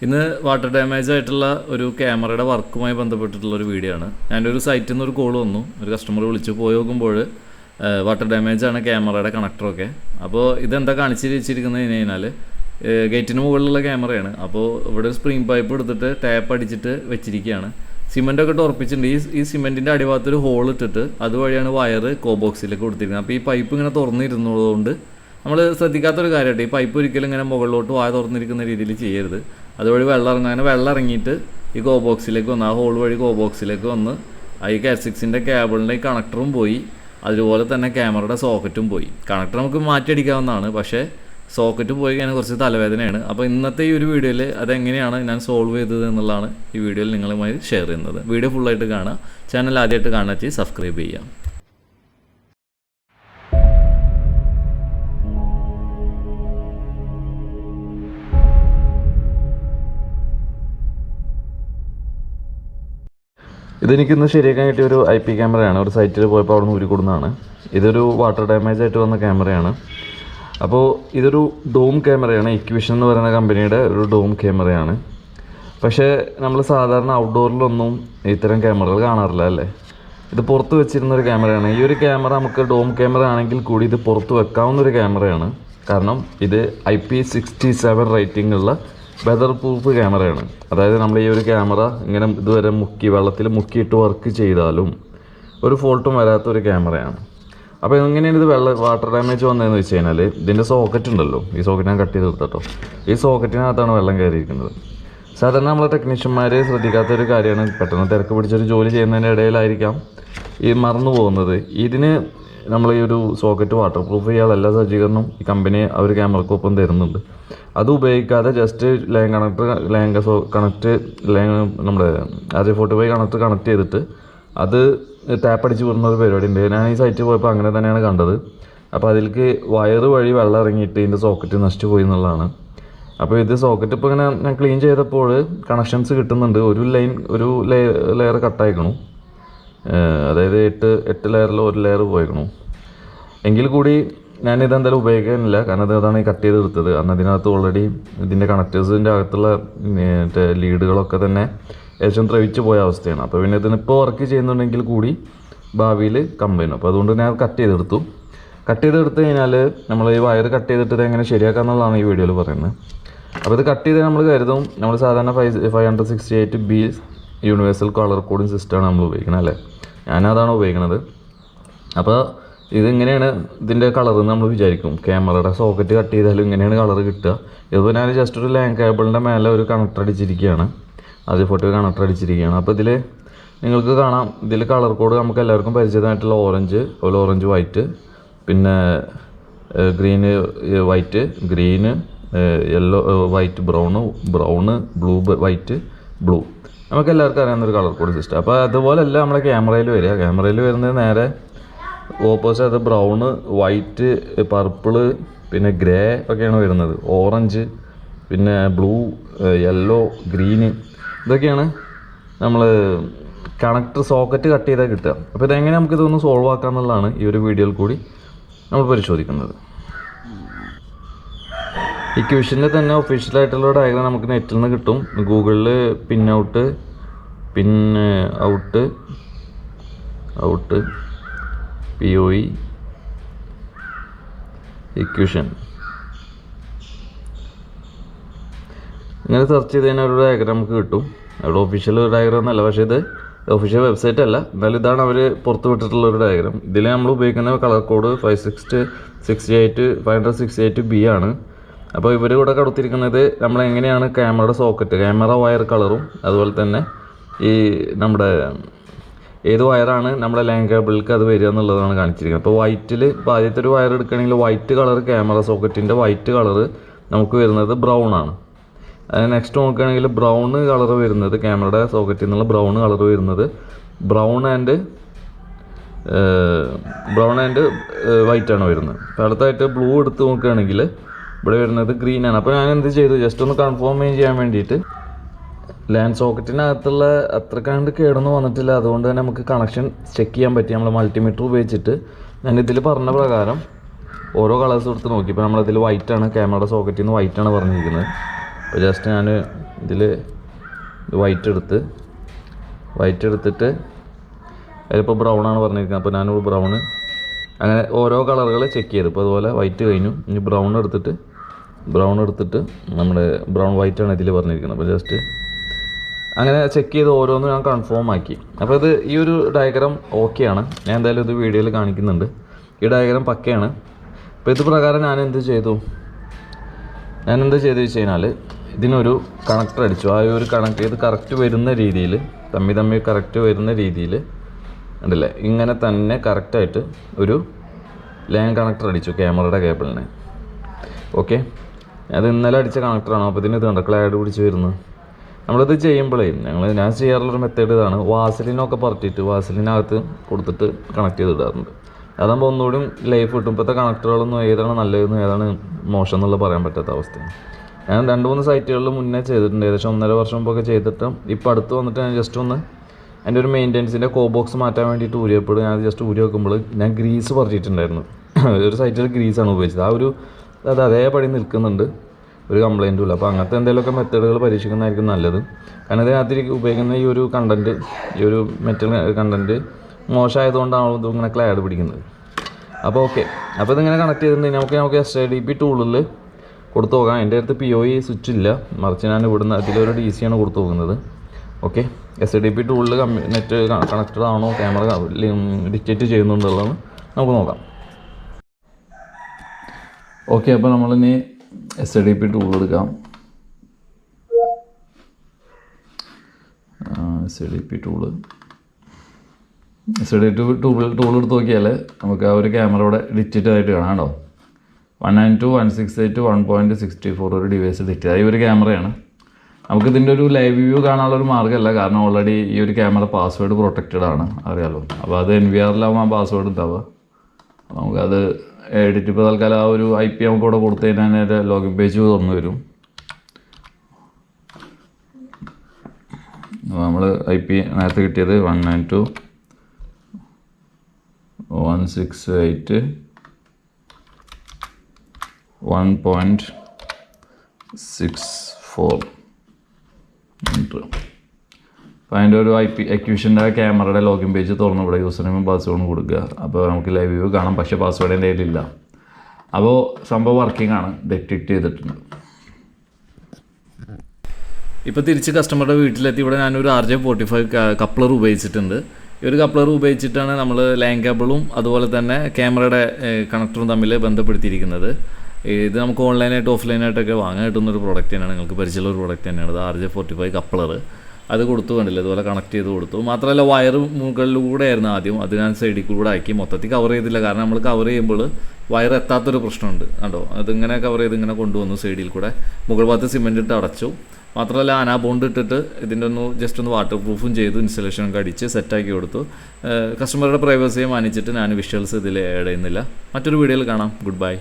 ഇന്ന് water damage ആയിട്ടുള്ള ഒരു ക്യാമറയുടെ വർക്കുമായി ബന്ധപ്പെട്ടിട്ടുള്ള ഒരു വീഡിയോ ആണ്. ഞാനൊരു സൈറ്റിൽ നിന്ന് ഒരു കോൾ വന്നു, ഒരു കസ്റ്റമർ വിളിച്ചു പോയി നോക്കുമ്പോൾ വാട്ടർ ഡാമേജ് ആണ് ക്യാമറയുടെ കണക്ടറൊക്കെ. അപ്പോൾ ഇതെന്താ കാണിച്ച് വെച്ചിരിക്കുന്നത് കഴിഞ്ഞാൽ ഗേറ്റിന് മുകളിലുള്ള ക്യാമറയാണ്. അപ്പോൾ ഇവിടെ ഒരു സ്പ്രിംഗ് പൈപ്പ് എടുത്തിട്ട് ടാപ്പ് അടിച്ചിട്ട് വെച്ചിരിക്കുകയാണ്. സിമെൻറ്റൊക്കെ ഇട്ട് ഉറപ്പിച്ചിട്ടുണ്ട്. ഈ സിമെൻറ്റിൻ്റെ അടിഭാഗത്തൊരു ഹോൾ ഇട്ടിട്ട് അതുവഴിയാണ് വയറ് കോബോക്സിലേക്ക് കൊടുത്തിരിക്കുന്നത്. അപ്പോൾ ഈ പൈപ്പ് ഇങ്ങനെ തുറന്നിരുന്നതുകൊണ്ട് നമ്മൾ ശ്രദ്ധിക്കാത്തൊരു കാര്യമായിട്ട് ഈ പൈപ്പ് ഒരിക്കലും ഇങ്ങനെ മുകളിലോട്ട് വായ തുറന്നിരിക്കുന്ന രീതിയിൽ ചെയ്യരുത്. അതുവഴി വെള്ളം ഇറങ്ങിയിട്ട് ഈ കോബോക്സിലേക്ക് വന്ന് ആ ഹോൾ വഴി കോബോക്സിലേക്ക് വന്ന് ഈ കാറ്റ്6ൻ്റെ കേബിളിൻ്റെ ഈ കണക്ടറും പോയി, അതുപോലെ തന്നെ ക്യാമറയുടെ സോക്കറ്റും പോയി. കണക്ടർ നമുക്ക് മാറ്റിയടിക്കാവുന്നതാണ്, പക്ഷേ സോക്കറ്റ് പോയി കഴിഞ്ഞാൽ കുറച്ച് തലവേദനയാണ്. അപ്പോൾ ഇന്നത്തെ ഈ ഒരു വീഡിയോയിൽ അതെങ്ങനെയാണ് ഞാൻ സോൾവ് ചെയ്തത് എന്നുള്ളതാണ് ഈ വീഡിയോയിൽ നിങ്ങളുമായി ഷെയർ ചെയ്യുന്നത്. വീഡിയോ ഫുള്ളായിട്ട് കാണുക, ചാനൽ ആദ്യമായിട്ട് കാണുക ചെയ്ത് സബ്സ്ക്രൈബ് ചെയ്യാം. ഇതെനിക്കിന്ന് ശരിയാക്കാൻ കിട്ടിയ ഒരു IP ക്യാമറയാണ്. ഒരു സൈറ്റിൽ പോയപ്പോൾ അവിടെ നിന്ന് ഊരിക്കൊടുന്നതാണ്. ഇതൊരു വാട്ടർ ഡാമേജ് ആയിട്ട് വന്ന ക്യാമറയാണ്. അപ്പോൾ ഇതൊരു ഡോം ക്യാമറയാണ്. ഹിക്വിഷൻ എന്ന് പറയുന്ന കമ്പനിയുടെ ഒരു ഡോം ക്യാമറയാണ്. പക്ഷേ നമ്മൾ സാധാരണ ഔട്ട്ഡോറിലൊന്നും ഇത്തരം ക്യാമറകൾ കാണാറില്ല അല്ലേ. ഇത് പുറത്ത് വെച്ചിരുന്നൊരു ക്യാമറയാണ്. ഈ ഒരു ക്യാമറ നമുക്ക് ഡോം ക്യാമറ ആണെങ്കിൽ കൂടി ഇത് പുറത്ത് വെക്കാവുന്നൊരു ക്യാമറയാണ്. കാരണം ഇത് IP67 റേറ്റിംഗ് ഉള്ള വെതർ പ്രൂഫ് ക്യാമറയാണ്. അതായത് നമ്മൾ ഈ ഒരു ക്യാമറ ഇങ്ങനെ ഇതുവരെ വെള്ളത്തിൽ മുക്കിയിട്ട് വർക്ക് ചെയ്താലും ഒരു ഫോൾട്ടും വരാത്തൊരു ക്യാമറയാണ്. അപ്പോൾ എങ്ങനെയാണ് ഇത് വാട്ടർ ഡാമേജ് വന്നതെന്ന് വെച്ച് കഴിഞ്ഞാൽ ഇതിൻ്റെ സോക്കറ്റ് ഉണ്ടല്ലോ, ഈ സോക്കറ്റ് ഞാൻ കട്ട് ചെയ്ത് കൊടുത്തോ. ഈ സോക്കറ്റിനകത്താണ് വെള്ളം കയറിയിരിക്കുന്നത്. സാധാരണ നമ്മളെ ടെക്നീഷ്യന്മാർ ശ്രദ്ധിക്കാത്തൊരു കാര്യമാണ്. പെട്ടെന്ന് തിരക്ക് പിടിച്ചൊരു ജോലി ചെയ്യുന്നതിൻ്റെ ഇടയിലായിരിക്കാം ഈ മറന്നു പോകുന്നത്. ഇതിന് നമ്മൾ ഈ ഒരു സോക്കറ്റ് വാട്ടർ പ്രൂഫ് ചെയ്യാനുള്ള എല്ലാ സജ്ജീകരണവും ഈ കമ്പനി അവർ ക്യാമറക്കൊപ്പം തരുന്നുണ്ട്. അത് ഉപയോഗിക്കാതെ ജസ്റ്റ് നമ്മുടെ RJ45 കണക്ട് ചെയ്തിട്ട് അത് ടാപ്പ് അടിച്ച് വിടുന്ന ഒരു പരിപാടി ഉണ്ട്. ഞാൻ ഈ സൈറ്റിൽ പോയപ്പോൾ അങ്ങനെ തന്നെയാണ് കണ്ടത്. അപ്പോൾ അതിലേക്ക് വയറ് വഴി വെള്ളം ഇറങ്ങിയിട്ട് ഇതിൻ്റെ സോക്കറ്റ് നശിച്ചു പോയി എന്നുള്ളതാണ്. അപ്പോൾ ഇത് സോക്കറ്റ് ഇപ്പോൾ ഇങ്ങനെ ഞാൻ ക്ലീൻ ചെയ്തപ്പോൾ കണക്ഷൻസ് കിട്ടുന്നുണ്ട്. ഒരു ലെയർ കട്ടായിക്കണു, അതായത് 8 ലെയറിൽ ഒരു ലെയർ പോയിക്കണു. എങ്കിൽ കൂടി ഞാനിതെന്തായാലും ഉപയോഗിക്കാനില്ല, കാരണം അതാണ് ഈ കട്ട് ചെയ്ത് എടുത്തത്. കാരണം അതിനകത്ത് ഓൾറെഡി ഇതിൻ്റെ കണക്ടേഴ്സിൻ്റെ അകത്തുള്ള ലീഡുകളൊക്കെ തന്നെ ഏകദേശം ദ്രവിച്ച് പോയ അവസ്ഥയാണ്. അപ്പോൾ പിന്നെ ഇതിനിപ്പോൾ വർക്ക് ചെയ്യുന്നുണ്ടെങ്കിൽ കൂടി ഭാവിയിൽ കംപ്ലൈൻറ്റ്. അപ്പോൾ അതുകൊണ്ട് ഞാൻ കട്ട് ചെയ്തെടുത്ത് കഴിഞ്ഞാൽ നമ്മൾ ഈ വയർ കട്ട് ചെയ്തിട്ട് ഇത് എങ്ങനെ ശരിയാക്കാമെന്നുള്ളതാണ് ഈ വീഡിയോയിൽ പറയുന്നത്. അപ്പോൾ ഇത് കട്ട് ചെയ്ത് നമ്മൾ കരുതും നമ്മൾ സാധാരണ 568B യൂണിവേഴ്സൽ കളർ കോഡിങ് സിസ്റ്റമാണ് നമ്മൾ ഉപയോഗിക്കുന്നത് അല്ലേ. ഞാനതാണ് ഉപയോഗിക്കുന്നത്. അപ്പോൾ ഇതിങ്ങനെയാണ് ഇതിൻ്റെ കളർ നമ്മൾ വിചാരിക്കും. ക്യാമറയുടെ സോക്കറ്റ് കട്ട് ചെയ്താലും ഇങ്ങനെയാണ് കളർ കിട്ടുക. ഇതിപ്പോൾ ഞാൻ ജസ്റ്റ് ഒരു ലാൻ കേബിളിൻ്റെ മേലെ ഒരു കണക്ടർ അടിച്ചിരിക്കുകയാണ്, RJ45 കണക്ടർ അടിച്ചിരിക്കുകയാണ്. അപ്പോൾ ഇതിൽ നിങ്ങൾക്ക് കാണാം, ഇതിൽ കളർ കോഡ് നമുക്ക് എല്ലാവർക്കും പരിചിതമായിട്ടുള്ള ഓറഞ്ച്, അതുപോലെ ഓറഞ്ച് വൈറ്റ്, പിന്നെ green white, green yellow white brown blue white blue, നമുക്ക് എല്ലാവർക്കും അറിയാവുന്നൊരു കളർ കോഡ് സിസ്റ്റം. അപ്പോൾ അതുപോലെയല്ല നമ്മളെ ക്യാമറയിൽ വരുന്നത് നേരെ ഓപ്പോസിറ്റ്. അത് ബ്രൗണ്, വൈറ്റ്, പർപ്പിള്, പിന്നെ ഗ്രേ ഒക്കെയാണ് വരുന്നത്. ഓറഞ്ച്, പിന്നെ ബ്ലൂ, യെല്ലോ, ഗ്രീന്, ഇതൊക്കെയാണ് നമ്മൾ കണക്ടർ സോക്കറ്റ് കട്ട് ചെയ്താൽ കിട്ടുക. അപ്പോൾ ഇതെങ്ങനെ നമുക്കിതൊന്ന് സോൾവ് ആക്കാമെന്നുള്ളതാണ് ഈ ഒരു വീഡിയോയിൽ കൂടി നമ്മൾ പരിശോധിക്കുന്നത്. ഹിക്വിഷനിൽ തന്നെ ഒഫീഷ്യലായിട്ടുള്ള ഡയഗ്രാം നമുക്ക് നെറ്റിൽ നിന്ന് കിട്ടും. ഗൂഗിളിൽ ഔട്ട് POE ഹിക്വിഷൻ ഇങ്ങനെ സെർച്ച് ചെയ്ത് കഴിഞ്ഞാൽ ഒരു ഡയഗ്രാം നമുക്ക് കിട്ടും. അവിടെ ഒഫീഷ്യൽ ഡയഗ്രാം എന്നല്ല, പക്ഷേ ഇത് ഒഫീഷ്യൽ വെബ്സൈറ്റ് അല്ല, എന്നാലും ഇതാണ് അവർ പുറത്ത് വിട്ടിട്ടുള്ള ഒരു ഡയഗ്രാം. ഇതിൽ നമ്മൾ ഉപയോഗിക്കുന്ന കളർ കോഡ് 568B ആണ്. അപ്പോൾ ഇവർ കൂടെ കൊടുത്തിരിക്കുന്നത് നമ്മളെങ്ങനെയാണ് ക്യാമറയുടെ സോക്കറ്റ്, ക്യാമറ വയർ കളറും, അതുപോലെ തന്നെ ഈ നമ്മുടെ ഏത് വയറാണ് നമ്മുടെ ലാൻ കേബിൾക്ക് അത് വരിക എന്നുള്ളതാണ് കാണിച്ചിരിക്കുന്നത്. അപ്പോൾ വൈറ്റിൽ ഇപ്പോൾ ആദ്യത്തെ ഒരു വയർ എടുക്കുകയാണെങ്കിൽ വൈറ്റ് കളർ ക്യാമറ സോക്കറ്റിൻ്റെ വൈറ്റ് കളർ നമുക്ക് വരുന്നത് ബ്രൗൺ ആണ്. അതിന് നെക്സ്റ്റ് നോക്കുകയാണെങ്കിൽ ബ്രൗൺ കളർ വരുന്നത് ക്യാമറയുടെ സോക്കറ്റിൽ നിന്നുള്ള ബ്രൗൺ കളർ വരുന്നത് ബ്രൗൺ ആൻഡ് വൈറ്റാണ് വരുന്നത്. അടുത്തായിട്ട് ബ്ലൂ എടുത്ത് നോക്കുകയാണെങ്കിൽ ഇവിടെ വരുന്നത് ഗ്രീനാണ്. അപ്പോൾ ഞാൻ എന്ത് ചെയ്തു, ജസ്റ്റ് ഒന്ന് കൺഫേം ചെയ്യാൻ വേണ്ടിയിട്ട് ലാൻഡ് സോക്കറ്റിനകത്തുള്ള അത്ര കണ്ട് കേടൊന്നും വന്നിട്ടില്ല. അതുകൊണ്ട് തന്നെ നമുക്ക് കണക്ഷൻ ചെക്ക് ചെയ്യാൻ പറ്റി. നമ്മൾ മൾട്ടിമീറ്റർ ഉപയോഗിച്ചിട്ട് ഞാൻ ഇതിൽ പറഞ്ഞ പ്രകാരം ഓരോ കളേഴ്സ് എടുത്ത് നോക്കി. ഇപ്പോൾ നമ്മളിതിൽ വൈറ്റാണ്, ക്യാമറയുടെ സോക്കറ്റിൽ നിന്ന് വൈറ്റാണ് പറഞ്ഞിരിക്കുന്നത്. അപ്പോൾ ജസ്റ്റ് ഞാൻ ഇതിൽ വൈറ്റ് എടുത്തിട്ട് അതിലിപ്പോൾ ബ്രൗണാണ് പറഞ്ഞിരിക്കുന്നത്. അപ്പോൾ ഞാനൊരു ബ്രൗണ് അങ്ങനെ ഓരോ കളറുകൾ ചെക്ക് ചെയ്തു. ഇപ്പോൾ അതുപോലെ വൈറ്റ് കഴിഞ്ഞു. ഇനി ബ്രൗൺ എടുത്തിട്ട് നമ്മുടെ ബ്രൗൺ വൈറ്റാണ് ഇതിൽ പറഞ്ഞിരിക്കുന്നത്. അപ്പോൾ ജസ്റ്റ് അങ്ങനെ ചെക്ക് ചെയ്ത് ഓരോന്നും ഞാൻ കൺഫേം ആക്കി. അപ്പോൾ ഇത് ഈ ഒരു ഡയഗ്രാം ഓക്കെയാണ്. ഞാൻ എന്തായാലും ഇത് വീഡിയോയിൽ കാണിക്കുന്നുണ്ട്. ഈ ഡയഗ്രാം പക്കയാണ്. അപ്പോൾ ഇത് പ്രകാരം ഞാൻ എന്ത് ചെയ്തു വെച്ച് കഴിഞ്ഞാൽ ഇതിനൊരു കണക്ടർ അടിച്ചു. ആ ഒരു കണക്ട് ചെയ്ത് കറക്റ്റ് വരുന്ന രീതിയിൽ തമ്മി കറക്റ്റ് വരുന്ന രീതിയിൽ ഉണ്ടല്ലേ, ഇങ്ങനെ തന്നെ കറക്റ്റായിട്ട് ഒരു ലൈൻ കണക്ടർ അടിച്ചു ക്യാമറയുടെ കേബിളിന്. ഓക്കെ, അത് ഇന്നലെ അടിച്ച കണക്ടറാണ്. അപ്പോൾ ഇതിന് ഇത് കണ്ടോ ക്ലാഡ് പിടിച്ച് വരുന്നത്. നമ്മളിത് ചെയ്യുമ്പോഴേ ഞാൻ ചെയ്യാറുള്ളൊരു മെത്തേഡ് ഇതാണ്. വാസലിനൊക്കെ പറട്ടിയിട്ട് വാസലിനകത്ത് കൊടുത്തിട്ട് കണക്ട് ചെയ്തിടാറുണ്ട്. അതാകുമ്പോൾ ഒന്നുകൂടി ലൈഫ് കിട്ടും. ഇപ്പോഴത്തെ കണക്ടറുകളൊന്നും ഏതാണ് നല്ലതെന്നും ഏതാണ് മോശം എന്നുള്ളത് പറയാൻ പറ്റാത്ത അവസ്ഥയാണ്. ഞാൻ 2-3 സൈറ്റുകളിൽ മുന്നേ ചെയ്തിട്ടുണ്ട്. ഏകദേശം 1.5 വർഷം മുമ്പൊക്കെ ചെയ്തിട്ട് ഇപ്പോൾ അടുത്ത് വന്നിട്ട് ഞാൻ ജസ്റ്റ് ഒന്ന് എൻ്റെ ഒരു മെയിൻ്റെനൻസിൻ്റെ ബോക്സ് മാറ്റാൻ വേണ്ടിയിട്ട് ഊരിയപ്പോൾ ഞാൻ ജസ്റ്റ് ഊരി വെക്കുമ്പോൾ ഞാൻ ഗ്രീസ് പറഞ്ഞിട്ടുണ്ടായിരുന്നു. ഒരു സൈറ്റിൽ ഗ്രീസാണ് ഉപയോഗിച്ചത്. അത് അതേപടി നിൽക്കുന്നുണ്ട്, ഒരു കംപ്ലയിൻറ്റും ഇല്ല. അപ്പോൾ അങ്ങനത്തെ എന്തെങ്കിലുമൊക്കെ മെത്തേഡുകൾ പരീക്ഷിക്കുന്നതായിരിക്കും നല്ലത്. കാരണം ഇതിനകത്ത് ഉപയോഗിക്കുന്ന ഈ ഒരു കണ്ടൻറ്റ്, ഈ ഒരു മെറ്റൽ കണ്ടൻറ്റ് മോശമായതുകൊണ്ടാണ് ഇത് ഇങ്ങനെ ക്ലാഡ് പിടിക്കുന്നത്. അപ്പോൾ ഓക്കെ, അപ്പോൾ ഇതിങ്ങനെ കണക്ട് ചെയ്തിട്ടുണ്ടെങ്കിൽ നമുക്ക് SHAJI ടൂളിൽ കൊടുത്തു നോക്കാം. എൻ്റെ അടുത്ത് POE സ്വിച്ച് ഇല്ല, മറിച്ച് ഞാൻ ഇവിടുന്ന് അതിലൊരു DC ആണ് കൊടുത്തു പോകുന്നത്. ഓക്കെ, SHAJI ടൂളിൽ നെറ്റ് കണക്റ്റഡ് ആണോ, ക്യാമറ ഡിറ്റക്റ്റ് ചെയ്യുന്നുണ്ടെന്നുള്ളത് നമുക്ക് നോക്കാം. ഓക്കെ, അപ്പോൾ നമ്മളിനി SHAJI ടൂൾ എടുക്കാം. SHAJI ടൂൾ എടുത്ത് നോക്കിയാൽ നമുക്ക് ആ ഒരു ക്യാമറ ഇവിടെ ഡിറ്റക്റ്റ് ആയിട്ട് കാണാം കേട്ടോ. 192.168 1.64 ഒരു ഡിവൈസ് ഡിറ്റക്റ്റ് ആയി ഒരു ക്യാമറയാണ്. നമുക്കിതിൻ്റെ ഒരു ലൈവ് വ്യൂ കാണാനുള്ളൊരു മാർഗ്ഗമല്ല, കാരണം ഓൾറെഡി ഈ ഒരു ക്യാമറ പാസ്വേഡ് പ്രൊട്ടക്റ്റഡ് ആണ്, അറിയാമല്ലോ. അപ്പോൾ അത് NVRലാവും ആ പാസ്വേഡ് ഉണ്ടാവുക. നമുക്കത് എഡിറ്റ് ഇപ്പോൾ തൽക്കാലം ആ ഒരു IP നമുക്ക് ഇവിടെ കൊടുത്തു കഴിഞ്ഞാൽ അതിൻ്റെ ലോഗിൻ പേജ് തുറന്നു വരും. നമ്മൾ IP നേരത്തെ കിട്ടിയത് 192.168 1.64. അപ്പോൾ അതിൻ്റെ ഒരു Hikvisionൻ്റെ ക്യാമറയുടെ ലോഗിൻ പേജ് തുറന്ന് ഇവിടെ യൂസർ നെയിമും പാസ്വേഡും കൊടുക്കുക. അപ്പോൾ നമുക്ക് ലൈവ് വ്യൂ കാണാം, പക്ഷേ പാസ്വേഡ് എൻ്റെ കയ്യിലില്ല. അപ്പോൾ സംഭവം വർക്കിംഗ് ആണ്, ഡിറ്റക്റ്റ് ചെയ്തിട്ടുണ്ട്. ഇപ്പോൾ തിരിച്ച് കസ്റ്റമറുടെ വീട്ടിലെത്തി. ഇവിടെ ഞാനൊരു RJ45 കപ്ലർ ഉപയോഗിച്ചിട്ടുണ്ട്. ഈ ഒരു കപ്ലർ ഉപയോഗിച്ചിട്ടാണ് നമ്മൾ ലൈൻ കേബിളും അതുപോലെ തന്നെ ക്യാമറയുടെ കണക്ടറും തമ്മിൽ ബന്ധപ്പെടുത്തിയിരിക്കുന്നത്. ഇത് നമുക്ക് ഓൺലൈനായിട്ട് ഓഫ്ലൈനായിട്ടൊക്കെ വാങ്ങാൻ കിട്ടുന്നൊരു പ്രോഡക്റ്റ് തന്നെയാണ്, നിങ്ങൾക്ക് പരിചയമുള്ള ഒരു പ്രോഡക്റ്റ് തന്നെയാണ്. ഇത് RJ45 കപ്ലർ അത് കൊടുത്തു കണ്ടില്ല, ഇതുപോലെ കണക്ട് ചെയ്ത് കൊടുത്തു. മാത്രമല്ല വയർ മുകളിലൂടെ ആയിരുന്നു ആദ്യം, അത് ഞാൻ സൈഡിൽ കൂടെ ആക്കി. മൊത്തത്തിൽ കവർ ചെയ്തില്ല, കാരണം നമ്മൾ കവർ ചെയ്യുമ്പോൾ വയർ എത്താത്തൊരു പ്രശ്നമുണ്ട് കേട്ടോ. അതിങ്ങനെ കവർ ചെയ്ത് ഇങ്ങനെ കൊണ്ടുവന്നു സൈഡിൽ കൂടെ. മുകൾ ഭാഗത്ത് സിമെൻറ്റ് ഇട്ട് അടച്ചു. മാത്രമല്ല ബോണ്ട് ഇട്ടിട്ട് ഇതിൻ്റെ ജസ്റ്റ് ഒന്ന് വാട്ടർ പ്രൂഫും ചെയ്തു, ഇൻസ്റ്റലേഷനൊക്കെ അടിച്ച് സെറ്റാക്കി കൊടുത്തു. കസ്റ്റമറുടെ പ്രൈവസിയെ മാനിച്ചിട്ട് ഞാൻ വിഷ്വൽസ് ഇതിൽ ആഡ് ചെയ്യുന്നില്ല. മറ്റൊരു വീഡിയോയിൽ കാണാം. Good bye.